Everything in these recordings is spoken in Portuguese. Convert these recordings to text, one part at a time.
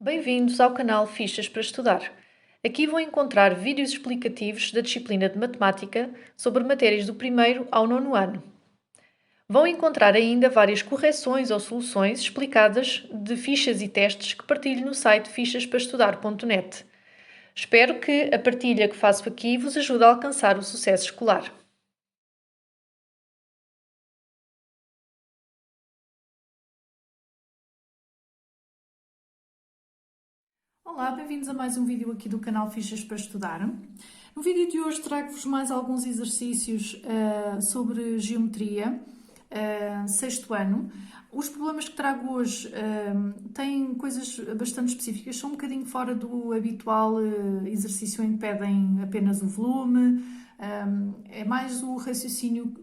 Bem-vindos ao canal Fichas para Estudar. Aqui vão encontrar vídeos explicativos da disciplina de Matemática sobre matérias do primeiro ao nono ano. Vão encontrar ainda várias correções ou soluções explicadas de fichas e testes que partilho no site fichasparaestudar.net. Espero que a partilha que faço aqui vos ajude a alcançar o sucesso escolar. Olá, bem-vindos a mais um vídeo aqui do canal Fichas para Estudar. No vídeo de hoje trago-vos mais alguns exercícios sobre geometria, sexto ano. Os problemas que trago hoje têm coisas bastante específicas, são um bocadinho fora do habitual exercício em que pedem apenas o volume, é mais o raciocínio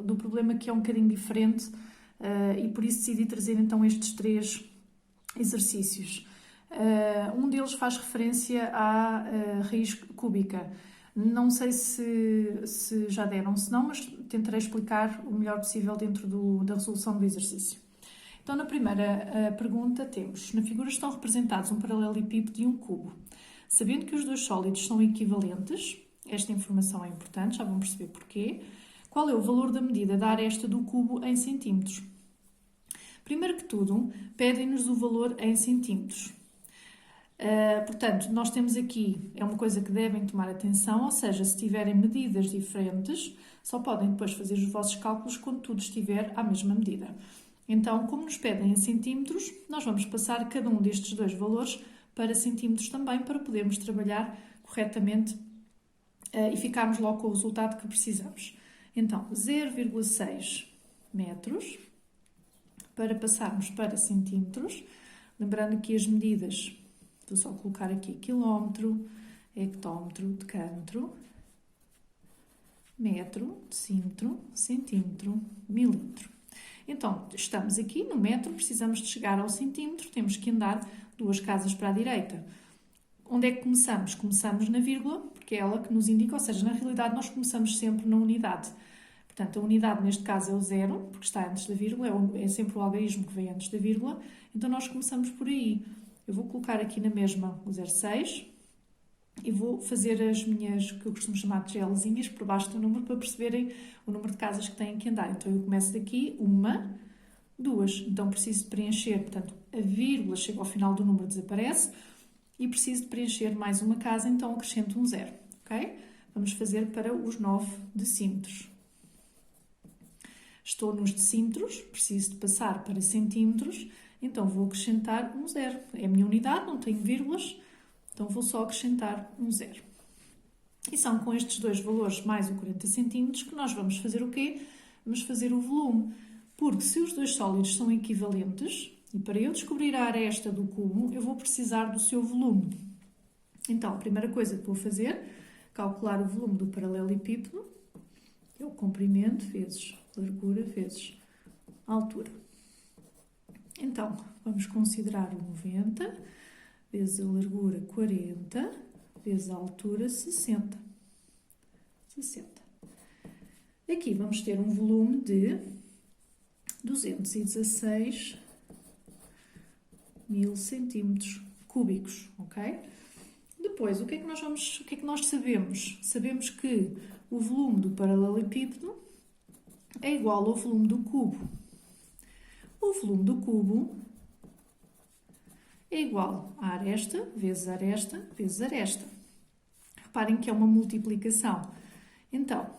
do problema que é um bocadinho diferente e por isso decidi trazer então estes três exercícios. Um deles faz referência à raiz cúbica. Não sei se já deram, se não, mas tentarei explicar o melhor possível dentro da resolução do exercício. Então, na primeira pergunta temos, na figura estão representados um paralelepípedo e um cubo. Sabendo que os dois sólidos são equivalentes, esta informação é importante, já vão perceber porquê. Qual é o valor da medida da aresta do cubo em centímetros? Primeiro que tudo, pedem-nos o valor em centímetros. Portanto, nós temos aqui, é uma coisa que devem tomar atenção, ou seja, se tiverem medidas diferentes, só podem depois fazer os vossos cálculos quando tudo estiver à mesma medida. Então, como nos pedem em centímetros, nós vamos passar cada um destes dois valores para centímetros também, para podermos trabalhar corretamente e ficarmos logo com o resultado que precisamos. Então, 0,6 metros, para passarmos para centímetros, lembrando que as medidas, vou só colocar aqui quilómetro, hectómetro, decâmetro, metro, decímetro, centímetro, milímetro. Então, estamos aqui no metro, precisamos de chegar ao centímetro, temos que andar 2 casas para a direita. Onde é que começamos? Começamos na vírgula, porque é ela que nos indica, ou seja, na realidade nós começamos sempre na unidade. Portanto, a unidade neste caso é o zero, porque está antes da vírgula, é sempre o algarismo que vem antes da vírgula, então nós começamos por aí. Eu vou colocar aqui na mesma o 0,6 e vou fazer as minhas, que eu costumo chamar de gelzinhas, por baixo do número, para perceberem o número de casas que têm que andar. Então, eu começo daqui, 1, 2. Então, preciso de preencher, portanto, a vírgula chega ao final do número, desaparece, e preciso de preencher mais uma casa, então acrescento um 0, ok? Vamos fazer para os 9 decímetros. Estou nos decímetros, preciso de passar para centímetros, então vou acrescentar um 0. É a minha unidade, não tenho vírgulas, então vou só acrescentar um 0. E são com estes dois valores mais o 40 centímetros que nós vamos fazer o quê? Vamos fazer o volume. Porque se os dois sólidos são equivalentes, e para eu descobrir a aresta do cubo, eu vou precisar do seu volume. Então, a primeira coisa que vou fazer, calcular o volume do paralelepípedo, é o comprimento vezes largura vezes altura. Então, vamos considerar o 90 vezes a largura 40 vezes a altura 60. Aqui vamos ter um volume de 216 mil centímetros cúbicos, ok? Depois, o que é que nós sabemos? Sabemos que o volume do paralelepípedo é igual ao volume do cubo. O volume do cubo é igual a aresta vezes aresta vezes aresta. Reparem que é uma multiplicação. Então,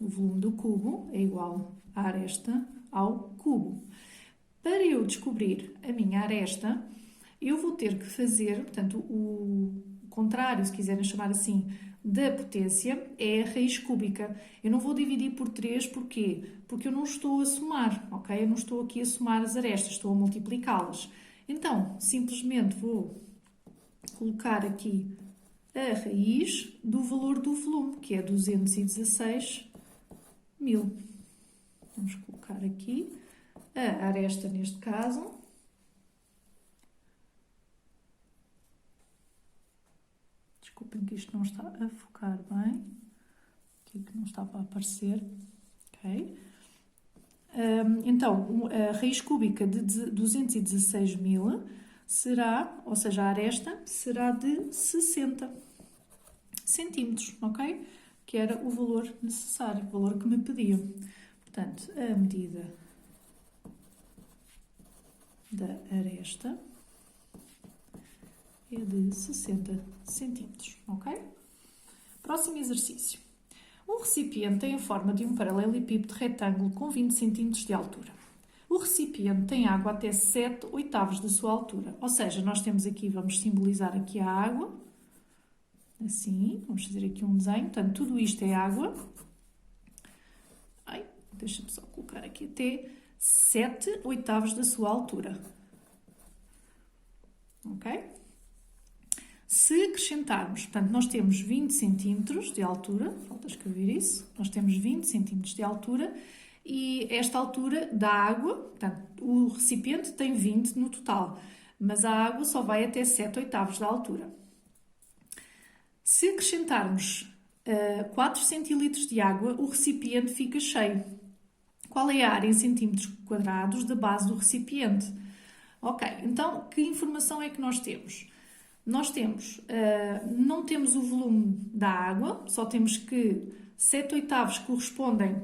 o volume do cubo é igual a aresta ao cubo. Para eu descobrir a minha aresta, eu vou ter que fazer, portanto, o contrário, se quiserem chamar assim, da potência é a raiz cúbica. Eu não vou dividir por 3, porquê? Porque eu não estou a somar, ok? Eu não estou aqui a somar as arestas, estou a multiplicá-las. Então, simplesmente vou colocar aqui a raiz do valor do volume, que é 216 mil. Vamos colocar aqui a aresta neste caso. Desculpem que isto não está a focar bem. Aqui que não estava a aparecer. Ok? Então, a raiz cúbica de 216 mil será, ou seja, a aresta, será de 60 centímetros, ok? Que era o valor necessário, o valor que me pediam. Portanto, a medida da aresta é de 60 centímetros, ok? Próximo exercício. Um recipiente tem a forma de um paralelepípedo retângulo com 20 centímetros de altura. O recipiente tem água até 7/8 da sua altura. Ou seja, nós temos aqui, vamos simbolizar aqui a água. Assim, vamos fazer aqui um desenho. Portanto, tudo isto é água. Deixa-me só colocar aqui até 7/8 da sua altura. Ok? Se acrescentarmos, portanto, nós temos 20 centímetros de altura, falta escrever isso, nós temos 20 centímetros de altura e esta altura da água, portanto, o recipiente tem 20 no total, mas a água só vai até 7/8 da altura. Se acrescentarmos 4 centilitros de água, o recipiente fica cheio. Qual é a área em centímetros quadrados da base do recipiente? Ok, então que informação é que nós temos? Nós temos, não temos o volume da água, só temos que 7/8 correspondem,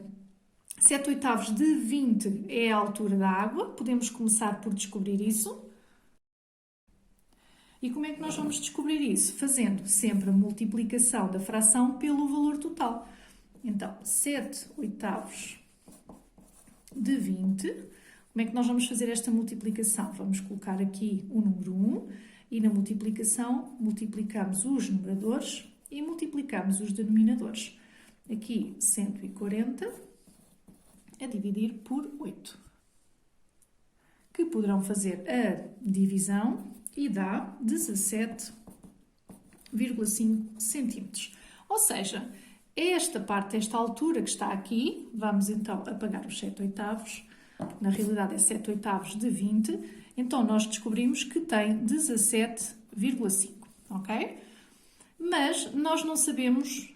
7/8 de 20 é a altura da água, podemos começar por descobrir isso. E como é que nós vamos descobrir isso? Fazendo sempre a multiplicação da fração pelo valor total. Então, 7/8 de 20, como é que nós vamos fazer esta multiplicação? Vamos colocar aqui o número 1 e na multiplicação multiplicamos os numeradores e multiplicamos os denominadores. Aqui 140 a dividir por 8, que poderão fazer a divisão e dá 17,5 centímetros. Ou seja, esta parte, esta altura que está aqui, vamos então apagar os 7/8, na realidade é 7/8 de 20, então nós descobrimos que tem 17,5, ok? Mas nós não sabemos,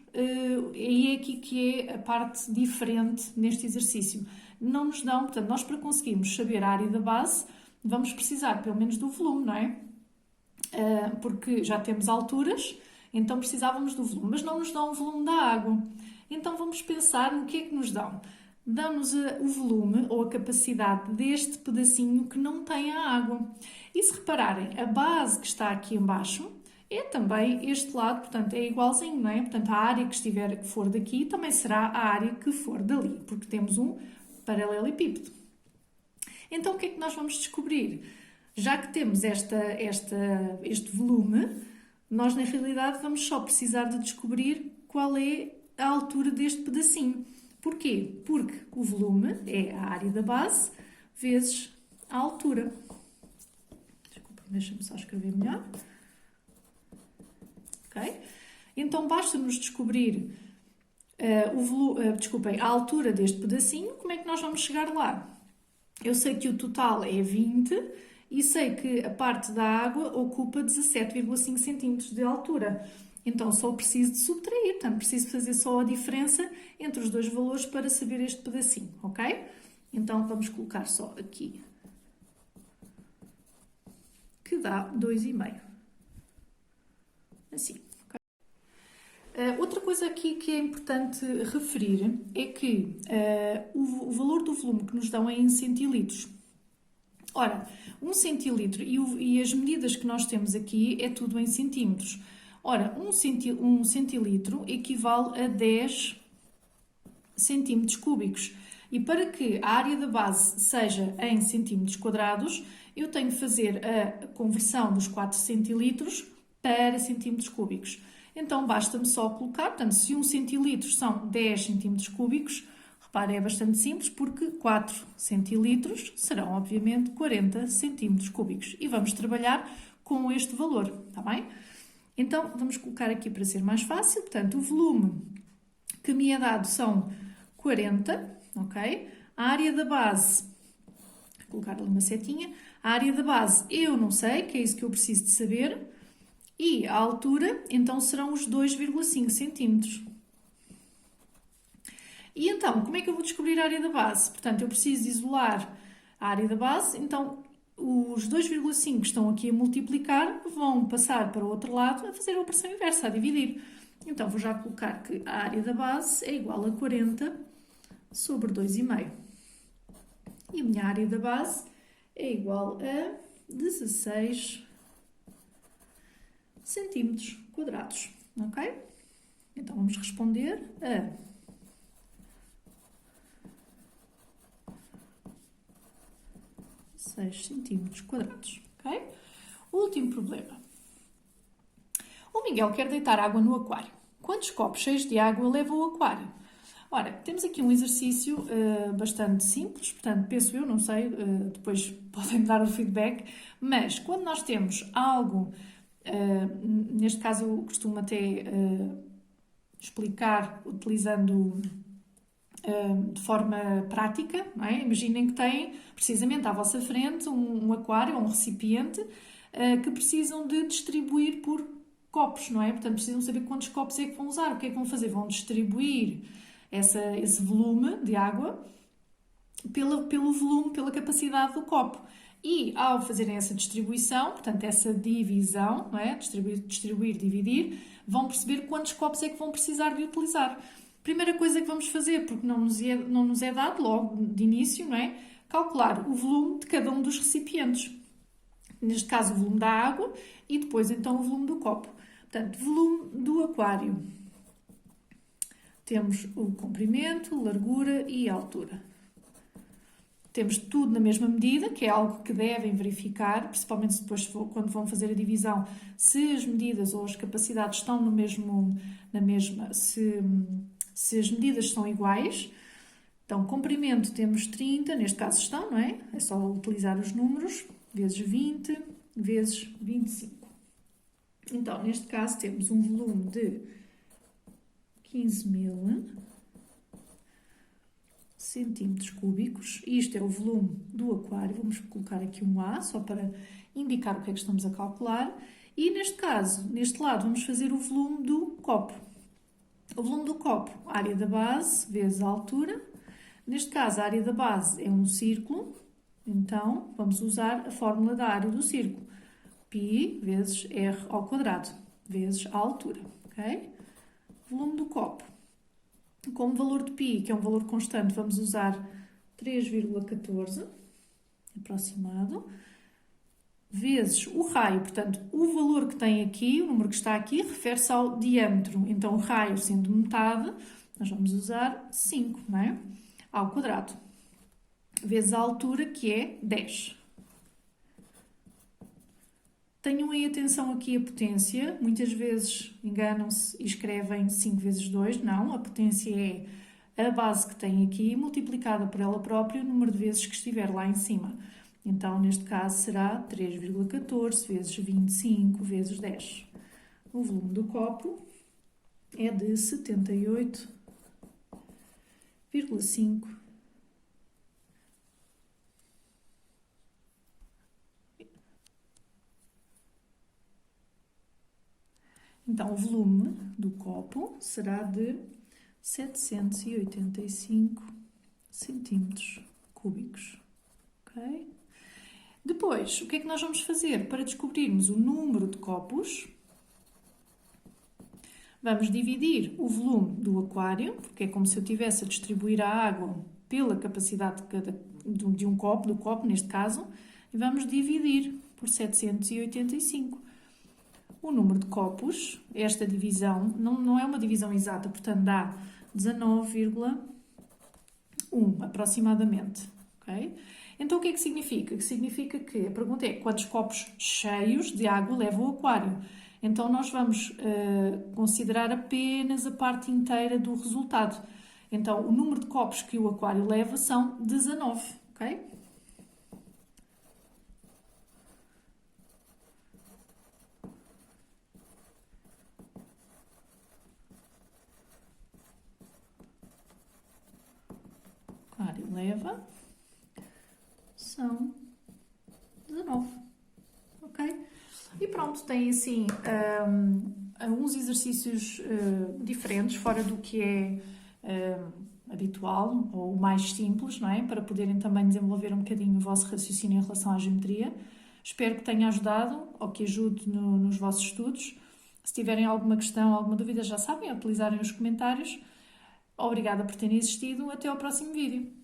e é aqui que é a parte diferente neste exercício. Não nos dão, portanto, nós para conseguirmos saber a área da base, vamos precisar pelo menos do volume, não é? Porque já temos alturas, então precisávamos do volume, mas não nos dão o volume da água. Então vamos pensar no que é que nos dão. Dão-nos o volume ou a capacidade deste pedacinho que não tem a água. E se repararem, a base que está aqui embaixo é também este lado, portanto é igualzinho, não é? Portanto a área que for daqui também será a área que for dali, porque temos um paralelepípedo. Então o que é que nós vamos descobrir? Já que temos este volume, nós na realidade vamos só precisar de descobrir qual é a altura deste pedacinho. Porquê? Porque o volume é a área da base vezes a altura. Desculpa, deixa-me só escrever melhor. Ok? Então basta-nos descobrir a altura deste pedacinho. Como é que nós vamos chegar lá? Eu sei que o total é 20 e sei que a parte da água ocupa 17,5 centímetros de altura. Então só preciso de subtrair, portanto preciso fazer só a diferença entre os dois valores para saber este pedacinho, ok? Então vamos colocar só aqui, que dá 2,5. Assim, ok? Outra coisa aqui que é importante referir é que o valor do volume que nos dão é em centilitros. Ora, 1 centilitro e as medidas que nós temos aqui é tudo em centímetros. Ora, 1 centilitro equivale a 10 centímetros cúbicos. E para que a área da base seja em centímetros quadrados, eu tenho que fazer a conversão dos 4 centilitros para centímetros cúbicos. Então, basta-me só colocar, portanto, se 1 centilitro são 10 centímetros cúbicos, reparem, é bastante simples, porque 4 centilitros serão, obviamente, 40 centímetros cúbicos. E vamos trabalhar com este valor, está bem? Então, vamos colocar aqui para ser mais fácil. Portanto, o volume que me é dado são 40, ok? A área da base, vou colocar ali uma setinha. A área da base eu não sei, que é isso que eu preciso de saber. E a altura, então, serão os 2,5 centímetros. E então, como é que eu vou descobrir a área da base? Portanto, eu preciso isolar a área da base. Então, os 2,5 que estão aqui a multiplicar vão passar para o outro lado a fazer a operação inversa, a dividir. Então, vou já colocar que a área da base é igual a 40 sobre 2,5. E a minha área da base é igual a 16 centímetros quadrados, ok? Então, vamos responder a 6 centímetros quadrados, ok? Último problema. O Miguel quer deitar água no aquário. Quantos copos cheios de água leva o aquário? Ora, temos aqui um exercício bastante simples, portanto, penso eu, não sei, depois podem-me dar o feedback, mas quando nós temos algo, neste caso eu costumo até explicar utilizando de forma prática, não é? Imaginem que têm precisamente à vossa frente um aquário ou um recipiente que precisam de distribuir por copos, não é? Portanto, precisam saber quantos copos é que vão usar, o que é que vão fazer? Vão distribuir esse volume de água pelo volume, pela capacidade do copo. E ao fazerem essa distribuição, portanto, essa divisão, não é? Distribuir, dividir, vão perceber quantos copos é que vão precisar de utilizar. Primeira coisa que vamos fazer, porque não nos é dado logo de início, não é? Calcular o volume de cada um dos recipientes. Neste caso, o volume da água e depois, então, o volume do copo. Portanto, volume do aquário. Temos o comprimento, largura e altura. Temos tudo na mesma medida, que é algo que devem verificar, principalmente depois quando vão fazer a divisão, se as medidas ou as capacidades estão na mesma, se as medidas são iguais. Então, comprimento temos 30, neste caso estão, não é? É só utilizar os números, vezes 20, vezes 25. Então, neste caso, temos um volume de 15.000 centímetros cúbicos. Isto é o volume do aquário. Vamos colocar aqui um A, só para indicar o que é que estamos a calcular. E, neste caso, neste lado, vamos fazer o volume do copo. O volume do copo, a área da base vezes a altura. Neste caso, a área da base é um círculo, então vamos usar a fórmula da área do círculo. Π vezes R ao quadrado, vezes a altura, ok? Volume do copo. Como valor de π, que é um valor constante, vamos usar 3,14, aproximado, vezes o raio. Portanto, o valor que tem aqui, o número que está aqui, refere-se ao diâmetro. Então, o raio sendo metade, nós vamos usar 5, não é? Ao quadrado. Vezes a altura, que é 10. Tenham aí atenção aqui a potência. Muitas vezes enganam-se e escrevem 5 vezes 2. Não, a potência é a base que tem aqui, multiplicada por ela própria, o número de vezes que estiver lá em cima. Então, neste caso, será 3,14 vezes 25 vezes 10. O volume do copo é de 78,5. Então, o volume do copo será de 785 centímetros cúbicos. Ok? Depois, o que é que nós vamos fazer para descobrirmos o número de copos? Vamos dividir o volume do aquário, porque é como se eu estivesse a distribuir a água pela capacidade de um copo, do copo neste caso, e vamos dividir por 785. O número de copos, esta divisão, não é uma divisão exata, portanto dá 19,1 aproximadamente. Okay? Então o que é que significa? Significa que a pergunta é quantos copos cheios de água leva o aquário? Então nós vamos considerar apenas a parte inteira do resultado. Então o número de copos que o aquário leva são 19, ok? O aquário leva são 19, ok? E pronto, tem assim uns exercícios diferentes, fora do que é habitual ou o mais simples, não é? Para poderem também desenvolver um bocadinho o vosso raciocínio em relação à geometria. Espero que tenha ajudado ou que ajude nos vossos estudos. Se tiverem alguma questão, alguma dúvida, já sabem, utilizarem os comentários. Obrigada por terem assistido. Até ao próximo vídeo.